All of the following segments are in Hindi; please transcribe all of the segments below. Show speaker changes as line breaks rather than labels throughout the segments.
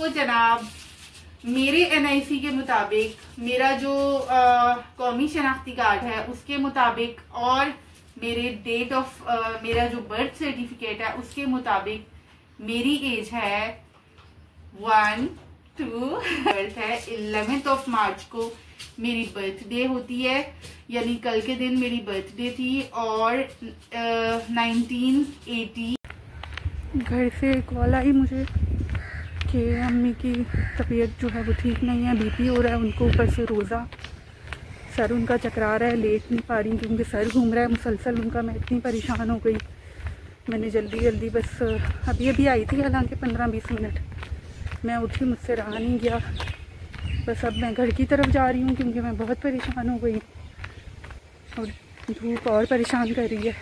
तो जनाब मेरे NIC के मुताबिक, मेरा जो कौमी शनाख्ती कार्ड है उसके मुताबिक और मेरे मेरा जो बर्थ सर्टिफिकेट है उसके मुताबिक मेरी एज है बर्थ है 11 मार्च को मेरी बर्थडे होती है, यानी कल के दिन मेरी बर्थडे थी। और 1980 घर से कॉल आई मुझे कि अम्मी की तबीयत जो है वो ठीक नहीं है, BP हो रहा है उनको, ऊपर से रोज़ा, सर उनका चकरा रहा है, लेट नहीं पा रही क्योंकि सर घूम रहा है मुसलसल उनका। मैं इतनी परेशान हो गई, मैंने जल्दी बस अभी आई थी, हालांकि 15-20 मिनट मैं उठी, मुझसे रहा नहीं गया। बस अब मैं घर की तरफ जा रही हूँ क्योंकि मैं बहुत परेशान हो गई और धूप और परेशान कर रही है।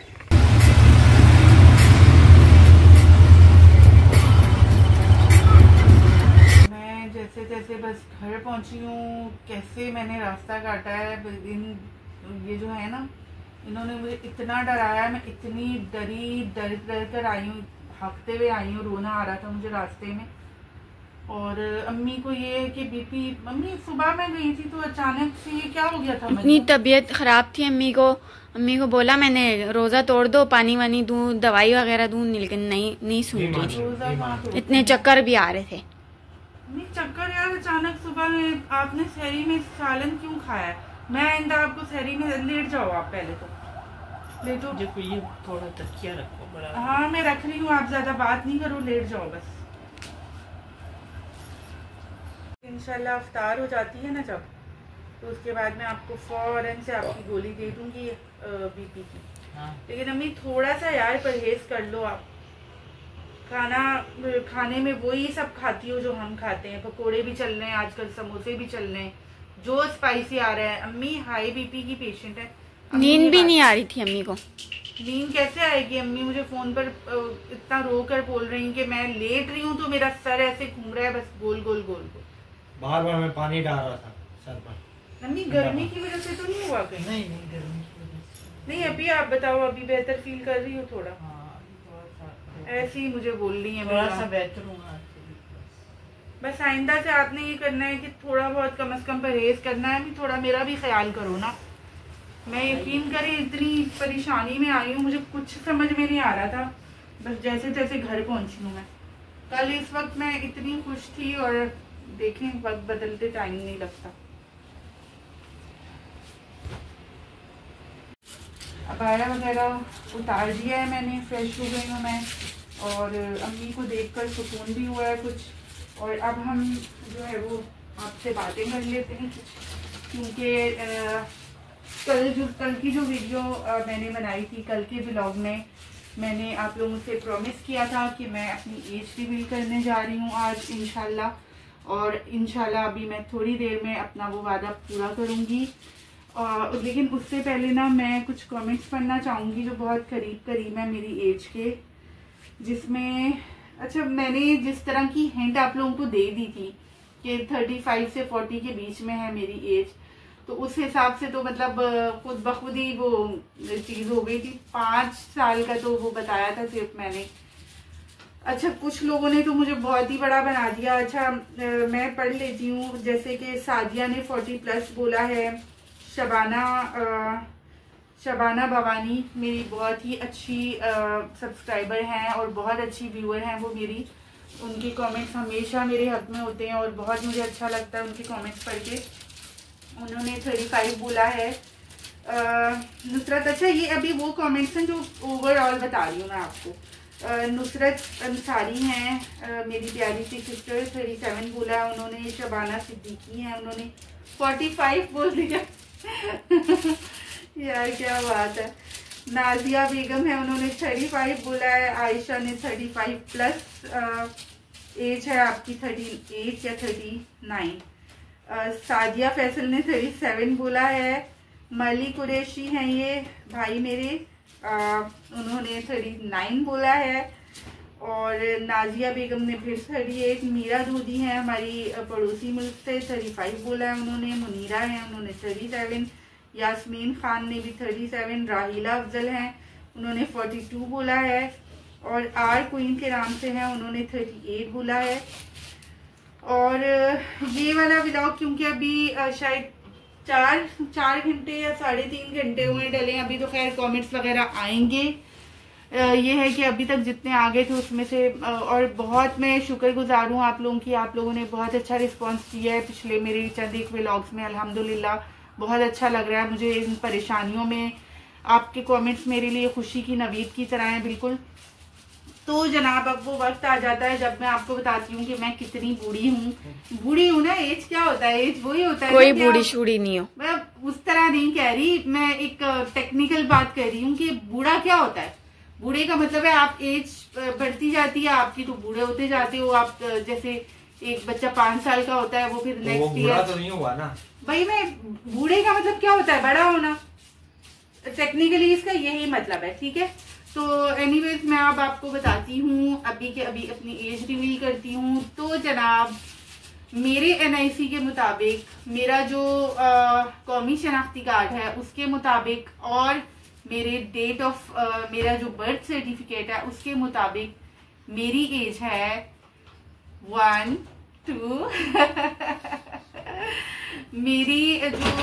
मैं जैसे तैसे बस घर पहुँची हूँ। कैसे मैंने रास्ता काटा है, ये जो है ना, इन्होंने मुझे इतना डराया, मैं इतनी डर कर आई हूँ, भागते हुए आई हूँ, रोना आ रहा था मुझे रास्ते में। और अम्मी को ये है कि BP, मम्मी सुबह मैं गई थी तो अचानक से ये क्या हो गया था,
इतनी तबीयत खराब थी अम्मी को बोला मैंने रोज़ा तोड़ दो, पानी वानी दूं, दवाई वगैरह दूं, लेकिन नहीं सुन रही थी, इतने चक्कर भी आ रहे थे।
नहीं चक्कर यार, अचानक सुबह में आपने सहरी में सालन क्यों खाया? मैं आइंदा आपको सहरी में, लेट जाओ आप पहले तो लेटो,
ये थोड़ा तकिया रखो बड़ा।
हाँ मैं रख रही हूँ, आप ज्यादा बात नहीं करो, लेट जाओ बस। इंशाल्लाह अफ्तार हो जाती है ना जब, तो उसके बाद मैं आपको फौरन से आपकी गोली दे दूंगी BP की। लेकिन अम्मी थोड़ा सा यार परहेज कर लो आप, खाने में वही सब खाती हो जो हम खाते हैं, पकोड़े भी चल रहे हैं आजकल, समोसे भी चल रहे हैं, जो स्पाइसी आ रहा है। अम्मी हाई BP की पेशेंट है,
नींद भी नहीं आ रही थी अम्मी को।
नींद कैसे आएगी? अम्मी मुझे फोन पर इतना रो कर बोल रही कि मैं लेट रही हूँ तो मेरा सर ऐसे घूम रहा है, बस गोल गोल गोल गोल।
बार मैं पानी डाल रहा था सर पर।
अम्मी गर्मी की वजह से तो नहीं हुआ कहीं?
नहीं गर्मी की वजह से
नहीं। अभी आप बताओ, अभी बेहतर फील कर रही हो थोड़ा? ऐसे ही मुझे बोल रही है,
थोड़ा सा बेहतर हूँ।
बस आइंदा से आपने ये करना है कि थोड़ा बहुत कम से कम परहेज करना है। अभी थोड़ा मेरा भी ख्याल करो ना। मैं यकीन करें इतनी परेशानी में आई हूँ, मुझे कुछ समझ में नहीं आ रहा था, बस जैसे तैसे घर पहुंची हूँ मैं। कल इस वक्त मैं इतनी खुश थी, और देखें वक्त बदलते टाइम नहीं लगता। अबाया वगैरह उतार दिया है मैंने, फ्रेश हो गई हूँ मैं, और अम्मी को देखकर सुकून भी हुआ है कुछ। और अब हम जो है वो आपसे बातें कर लेते हैं कुछ, क्योंकि कल की जो वीडियो मैंने बनाई थी, कल के व्लॉग में मैंने आप लोगों से प्रॉमिस किया था कि मैं अपनी एज रिवील करने जा रही हूँ आज इंशाल्लाह। और इंशाल्लाह अभी मैं थोड़ी देर में अपना वो वादा पूरा करूँगी। लेकिन उससे पहले ना मैं कुछ कमेंट्स पढ़ना चाहूँगी जो बहुत करीब है मेरी एज के, जिसमें अच्छा मैंने जिस तरह की हिंट आप लोगों को दे दी थी कि 35 से 40 के बीच में है मेरी एज, तो उस हिसाब से तो मतलब खुद ब खुद ही वो चीज़ हो गई थी। 5 साल का तो वो बताया था सिर्फ मैंने। अच्छा कुछ लोगों ने तो मुझे बहुत ही बड़ा बना दिया। अच्छा मैं पढ़ लेती हूँ, जैसे कि सादिया ने 40+ बोला है, शबाना भवानी मेरी बहुत ही अच्छी सब्सक्राइबर हैं और बहुत अच्छी व्यूअर हैं वो मेरी। उनके कमेंट्स हमेशा मेरे हक में होते हैं और बहुत मुझे अच्छा लगता है उनके कमेंट्स पढ़ के। उन्होंने 35 बोला है। नुसरत, अच्छा ये अभी वो कमेंट्स हैं जो ओवरऑल बता रही हूँ मैं आपको। नुसरत अंसारी हैं मेरी प्यारी सी सिस्टर, 37 बोला है उन्होंने। शबाना सिद्दीकी हैं, उन्होंने 45 बोल दिया यार क्या बात है। नाजिया बेगम है, उन्होंने 35 बोला है। आयशा ने 35+, एज है आपकी 38 या 39। सादिया फैसल ने 37 बोला है। मली कुरैशी हैं ये भाई मेरे, उन्होंने 39 बोला है। और नाजिया बेगम ने फिर 38। मीरा दूधी हैं हमारी पड़ोसी मुल्क से, 35 बोला है उन्होंने। मुनीरा हैं, उन्होंने 37। यास्मीन खान ने भी 37। राहिला अफजल हैं, उन्होंने 42 बोला है। और आर क्वीन के नाम से हैं, उन्होंने 38 बोला है। और ये वाला व्लॉग क्योंकि अभी शायद 4 घंटे या 3.5 घंटे हुए डले, अभी तो खैर कमेंट्स वगैरह आएंगे। ये है कि अभी तक जितने आ गए थे उसमें से, और बहुत मैं शुक्रगुजार हूँ आप लोगों की, आप लोगों ने बहुत अच्छा रिस्पांस दिया है पिछले मेरे चंद एक व्लॉग्स में। अल्हम्दुलिल्लाह बहुत अच्छा लग रहा है मुझे। इन परेशानियों में आपके कमेंट्स मेरे लिए खुशी की नवीद की तरह हैं बिल्कुल। तो जनाब अब वो वक्त आ जाता है जब मैं आपको बताती हूँ कि मैं कितनी बूढ़ी हूँ। बूढ़ी हूँ ना, एज क्या होता है, एज वही होता है,
कोई बूढ़ी शूढ़ी नहीं हो।
मैं उस तरह नहीं कह रही, मैं एक टेक्निकल बात कह रही हूँ कि बूढ़ा क्या होता है। बूढ़े का मतलब है आप एज बढ़ती जाती है आपकी, तो बूढ़े होते जाते हो आप। जैसे एक बच्चा 5 साल का होता है, वो फिर नेक्स्ट ईयर
तो नहीं हुआ ना
भाई। मैं बूढ़े का मतलब क्या होता है, बड़ा होना। टेक्निकली इसका यही मतलब है, ठीक है। तो एनीवेज मैं अब आपको बताती हूँ, अभी के अभी अपनी एज रिवील करती हूँ। तो जनाब मेरे NIC के मुताबिक, मेरा जो कौमी शनाख्ती कार्ड है उसके मुताबिक, और मेरे डेट ऑफ मेरा जो बर्थ सर्टिफिकेट है उसके मुताबिक मेरी एज है 1 2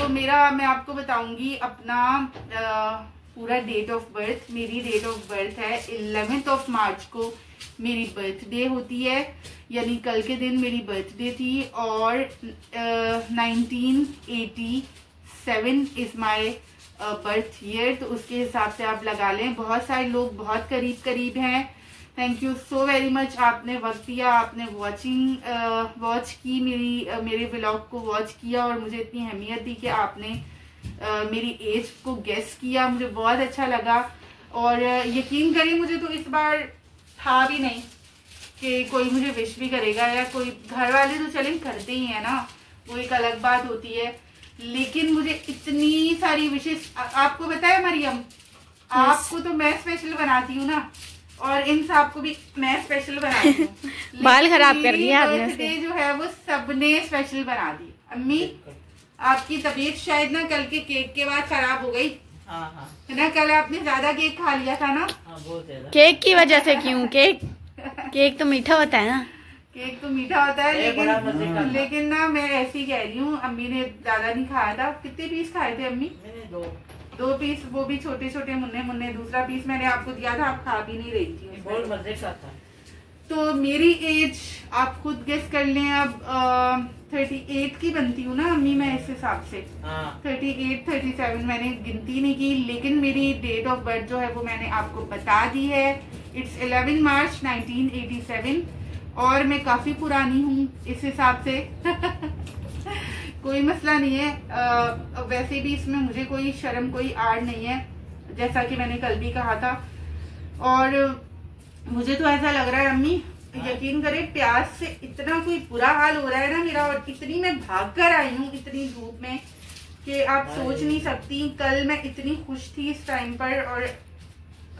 मेरा मैं आपको बताऊंगी अपना पूरा डेट ऑफ बर्थ। मेरी डेट ऑफ बर्थ है 11 मार्च को मेरी बर्थडे होती है, यानी कल के दिन मेरी बर्थडे थी। और 1987 इज माय बर्थ ईयर, तो उसके हिसाब से आप लगा लें। बहुत सारे लोग बहुत करीब हैं। Thank you so very much, आपने वक्त दिया, आपने वॉच की, मेरे व्लॉग को वॉच किया और मुझे इतनी अहमियत दी कि आपने मेरी एज को गेस किया। मुझे बहुत अच्छा लगा। और यकीन करिए मुझे तो इस बार था भी नहीं कि कोई मुझे विश भी करेगा, या कोई घर वाले तो चलें करते ही है ना, वो एक अलग बात होती है। लेकिन मुझे इतनी सारी विशेष, आपको बताया मरियम, आपको तो मैं स्पेशल बनाती हूँ ना, और इन साहब को भी मैं स्पेशल बनाती हूँ।
बाल खराब कर दिया आपने।
बर्थडे जो है वो सबने स्पेशल बना दी। अम्मी आपकी तबीयत शायद ना कल के केक के बाद खराब हो गई है ना, कल आपने ज्यादा केक खा लिया था ना।
केक की वजह से क्यों? केक तो मीठा होता है ना।
केक तो मीठा होता है, लेकिन ना मैं ऐसी कह रही हूँ, अम्मी ने ज्यादा नहीं खाया था। कितने पीस खाए थे अम्मी? मैंने 2 पीस, वो भी छोटे छोटे मुन्ने। दूसरा पीस मैंने आपको दिया था, आप खा भी नहीं रही थी। बहुत मजे का था। तो मेरी एज आप खुद गेस कर लें। अब 38 की बनती हूँ ना अम्मी मैं, इस हिसाब से 38 37 मैंने गिनती नहीं की, लेकिन मेरी डेट ऑफ बर्थ जो है वो मैंने आपको बता दी है। इट्स 11 मार्च 1987, और मैं काफी पुरानी हूँ इस हिसाब से। कोई मसला नहीं है। वैसे भी इसमें मुझे कोई शर्म, कोई आड़ नहीं है, जैसा कि मैंने कल भी कहा था। और मुझे तो ऐसा लग रहा है अम्मी, यकीन करें, प्यास से इतना कोई बुरा हाल हो रहा है ना मेरा, और इतनी मैं भाग कर आई हूँ इतनी धूप में कि आप सोच नहीं सकती। कल मैं इतनी खुश थी इस टाइम पर, और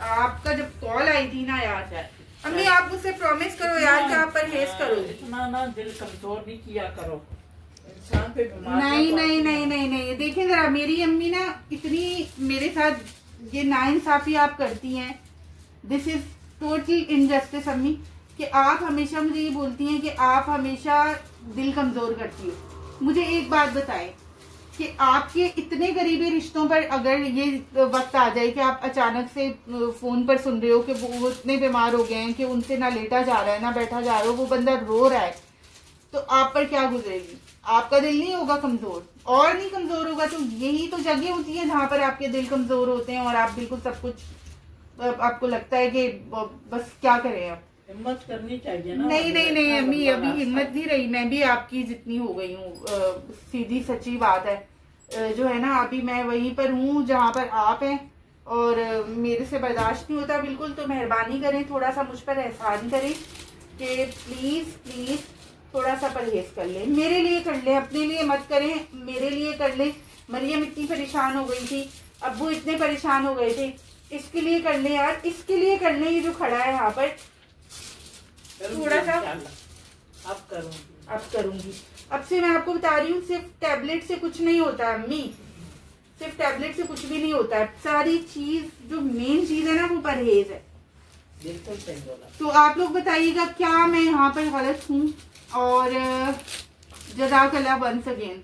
आपका जब कॉल आई थी ना यार, अम्मी आप मुझसे प्रॉमिस करो यार कि आप परहेज करोगे।
इतना ना दिल कमजोर नहीं किया करो, इंसान पे
नहीं। देखिए जरा, मेरी अम्मी ना इतनी मेरे साथ ये नाइंसाफी आप करती हैं। दिस इज टोटल इनजस्टिस अम्मी, कि आप हमेशा मुझे ये बोलती हैं कि आप हमेशा दिल कमजोर करती हो। मुझे एक बात बताएं कि आपके इतने करीबी रिश्तों पर अगर ये वक्त आ जाए कि आप अचानक से फोन पर सुन रहे हो कि वो इतने बीमार हो गए हैं कि उनसे ना लेटा जा रहा है ना बैठा जा रहा है, वो बंदा रो रहा है, तो आप पर क्या गुजरेगी? आपका दिल नहीं होगा कमजोर? और नहीं कमजोर होगा। तो यही तो जगह होती है जहां पर आपके दिल कमजोर होते हैं और आप बिल्कुल सब कुछ आपको लगता है कि बस क्या करें आप।
हिम्मत करनी चाहिए ना।
नहीं अम्मी, अभी हिम्मत नहीं रही। मैं भी आपकी जितनी हो गई हूँ, सीधी सच्ची बात है। जो है ना, अभी मैं वहीं पर हूँ जहाँ पर आप हैं, और मेरे से बर्दाश्त नहीं होता बिल्कुल। तो मेहरबानी करें, थोड़ा सा मुझ पर एहसान करें कि प्लीज थोड़ा सा परहेज कर ले। मेरे लिए कर ले, अपने लिए मत करें, मेरे लिए कर ले। मरियम इतनी परेशान हो गई थी, अब्बू इतने परेशान हो गए थे, इसके लिए कर ले यार, इसके लिए कर ले। ये जो खड़ा है यहाँ पर, थोड़ा सा
अब
करूंगी। अब से मैं आपको बता रही हूँ, सिर्फ टैबलेट से कुछ नहीं होता है अम्मी, सिर्फ टैबलेट से कुछ भी नहीं होता है। सारी चीज, जो मेन चीज है ना, वो परहेज है।
बिल्कुल सही बोला।
तो आप लोग बताइएगा क्या मैं यहाँ पर गलत हूँ, और जज़ाकल्लाह वंस अगेन।